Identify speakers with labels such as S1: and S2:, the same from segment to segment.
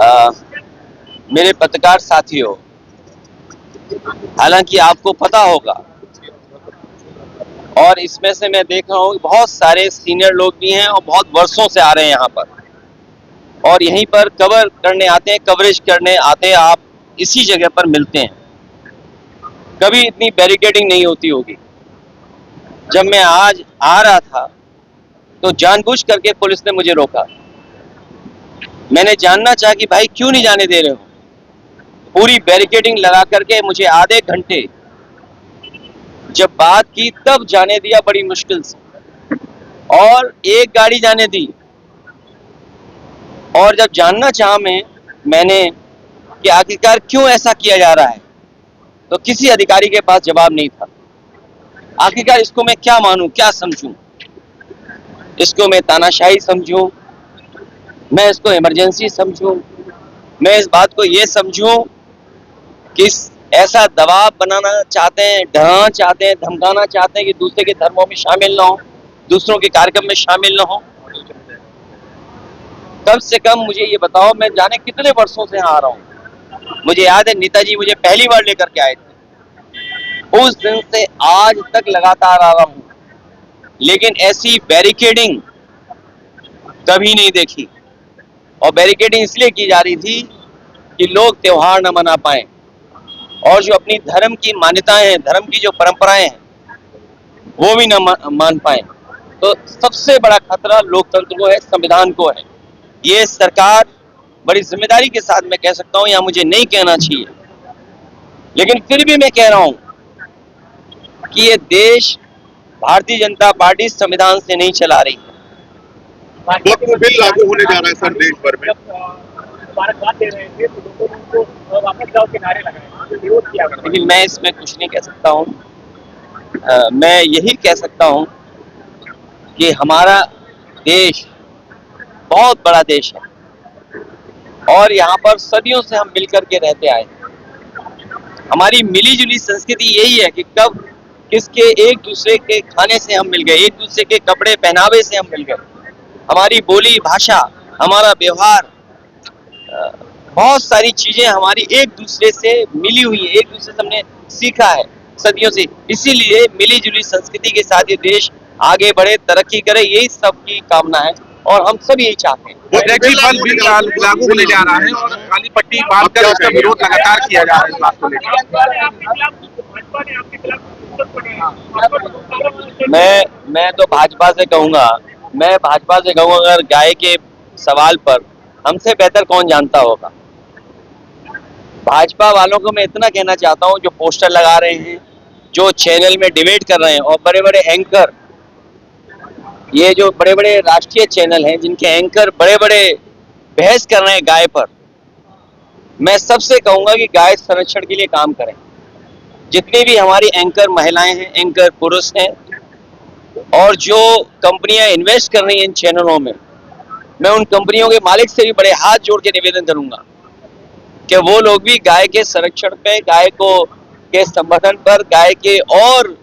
S1: आ, मेरे पत्रकार साथियों, हालांकि आपको पता होगा और इसमें से मैं देख रहा हूँ बहुत सारे सीनियर लोग भी हैं और बहुत वर्षों से आ रहे हैं यहाँ पर और यहीं पर कवर करने आते हैं, कवरेज करने आते हैं। आप इसी जगह पर मिलते हैं। कभी इतनी बैरिकेडिंग नहीं होती होगी। जब मैं आज आ रहा था तो जानबूझ करके पुलिस ने मुझे रोका। मैंने जानना चाहा कि भाई क्यों नहीं जाने दे रहे हो। पूरी बैरिकेडिंग लगा करके मुझे आधे घंटे जब बात की तब जाने दिया, बड़ी मुश्किल से, और एक गाड़ी जाने दी। और जब जानना चाहा मैंने कि आखिरकार क्यों ऐसा किया जा रहा है, तो किसी अधिकारी के पास जवाब नहीं था। आखिरकार इसको मैं क्या मानूं, क्या समझूं? इसको मैं तानाशाही समझूं, मैं इसको इमरजेंसी समझूं, मैं इस बात को ये समझूं कि ऐसा दबाव बनाना चाहते हैं, डराना चाहते हैं, धमकाना चाहते हैं कि दूसरे के धर्मों में शामिल ना हो, दूसरों के कार्यक्रम में शामिल ना हो। कम से कम मुझे ये बताओ, मैं जाने कितने वर्षों से यहाँ आ रहा हूँ। मुझे याद है नेताजी मुझे पहली बार लेकर के आए थे, उस दिन से आज तक लगातार आ रहा हूँ, लेकिन ऐसी बैरिकेडिंग कभी नहीं देखी। और बैरिकेडिंग इसलिए की जा रही थी कि लोग त्योहार न मना पाए और जो अपनी धर्म की मान्यताएं हैं, धर्म की जो परंपराएं हैं, वो भी न मान पाए। तो सबसे बड़ा खतरा लोकतंत्र को है, संविधान को है। ये सरकार बड़ी जिम्मेदारी के साथ, मैं कह सकता हूँ, यहाँ मुझे नहीं कहना चाहिए, लेकिन फिर भी मैं कह रहा हूँ कि ये देश भारतीय जनता पार्टी संविधान से नहीं चला रही है।
S2: वक्त बिल लागू होने जा रहा है सर देश भर में।
S3: मुबारकबाद दे रहे थे तो लोगों ने उनको वापस जाओ के नारे लगाए, विरोध किया।
S1: लेकिन मैं इसमें कुछ नहीं कह सकता हूँ। मैं यही कह सकता हूँ कि हमारा देश बहुत बड़ा देश है और यहाँ पर सदियों से हम मिलकर के रहते आए। हमारी मिली जुली संस्कृति यही है कि कब किसके एक दूसरे के खाने से हम मिल गए, एक दूसरे के कपड़े पहनावे से हम मिल गए। हमारी बोली भाषा, हमारा व्यवहार, बहुत सारी चीजें हमारी एक दूसरे से मिली हुई है, एक दूसरे से हमने सीखा है सदियों से। इसीलिए मिली जुली संस्कृति के साथ ये देश आगे बढ़े, तरक्की करे, यही सबकी कामना है और हम सब यही चाहते हैं।
S2: बिल लागू होने जा रहा है और काली पट्टी बांधकर उसका विरोध लगातार किया जा रहा है इस बात को लेकर।
S1: मैं तो भाजपा से कहूंगा, अगर गाय के सवाल पर हमसे बेहतर कौन जानता होगा। भाजपा वालों को मैं इतना कहना चाहता हूं, जो पोस्टर लगा रहे हैं, जो चैनल में डिबेट कर रहे हैं और बड़े बड़े एंकर, ये जो बड़े बड़े राष्ट्रीय चैनल हैं जिनके एंकर बड़े बड़े बहस कर रहे हैं गाय पर, मैं सबसे कहूंगा कि गाय संरक्षण के लिए काम करें। जितनी भी हमारी एंकर महिलाएं हैं, एंकर पुरुष हैं, और जो कंपनियां इन्वेस्ट कर रही हैं इन चैनलों में, मैं उन कंपनियों के मालिक से भी बड़े हाथ जोड़ के निवेदन करूंगा कि वो लोग भी गाय के संरक्षण पे, गाय को के संवर्धन पर, गाय के और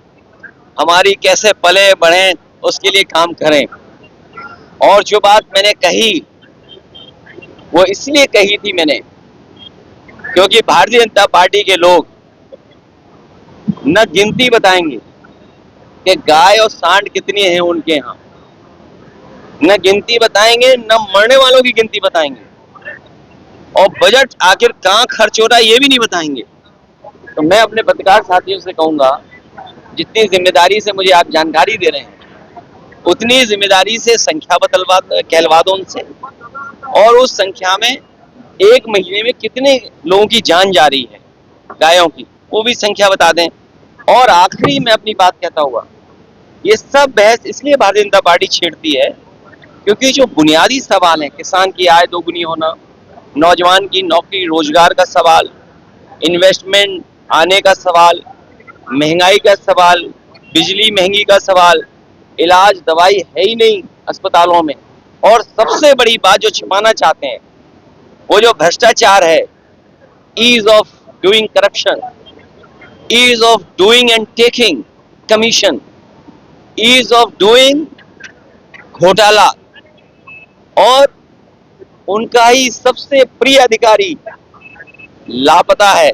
S1: हमारी कैसे पले बढ़े उसके लिए काम करें। और जो बात मैंने कही वो इसलिए कही थी मैंने, क्योंकि भारतीय जनता पार्टी के लोग न गिनती बताएंगे कि गाय और सांड कितनी है उनके यहाँ, न गिनती बताएंगे, न मरने वालों की गिनती बताएंगे, और बजट आखिर कहाँ खर्च हो रहा है ये भी नहीं बताएंगे। तो मैं अपने पत्रकार साथियों से कहूंगा, जितनी जिम्मेदारी से मुझे आप जानकारी दे रहे हैं, उतनी जिम्मेदारी से संख्या कहलवा दो उनसे, और उस संख्या में एक महीने में कितने लोगों की जान जा रही है गायों की, वो भी संख्या बता दें। और आखिरी में अपनी बात कहता हुआ, ये सब बहस इसलिए भारतीय जनता पार्टी छेड़ती है क्योंकि जो बुनियादी सवाल है, किसान की आय दोगुनी होना, नौजवान की नौकरी रोजगार का सवाल, इन्वेस्टमेंट आने का सवाल, महंगाई का सवाल, बिजली महंगी का सवाल, इलाज दवाई है ही नहीं अस्पतालों में, और सबसे बड़ी बात जो छिपाना चाहते हैं वो जो भ्रष्टाचार है, ease of doing corruption, ease of doing and taking commission, ease of doing घोटाला, और उनका ही सबसे प्रिय अधिकारी लापता है,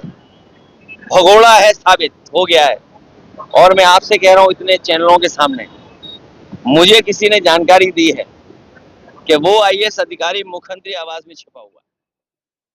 S1: भगोड़ा है, साबित हो गया है। और मैं आपसे कह रहा हूं इतने चैनलों के सामने, मुझे किसी ने जानकारी दी है कि वो आईएएस अधिकारी मुख्यमंत्री आवास में छिपा हुआ है।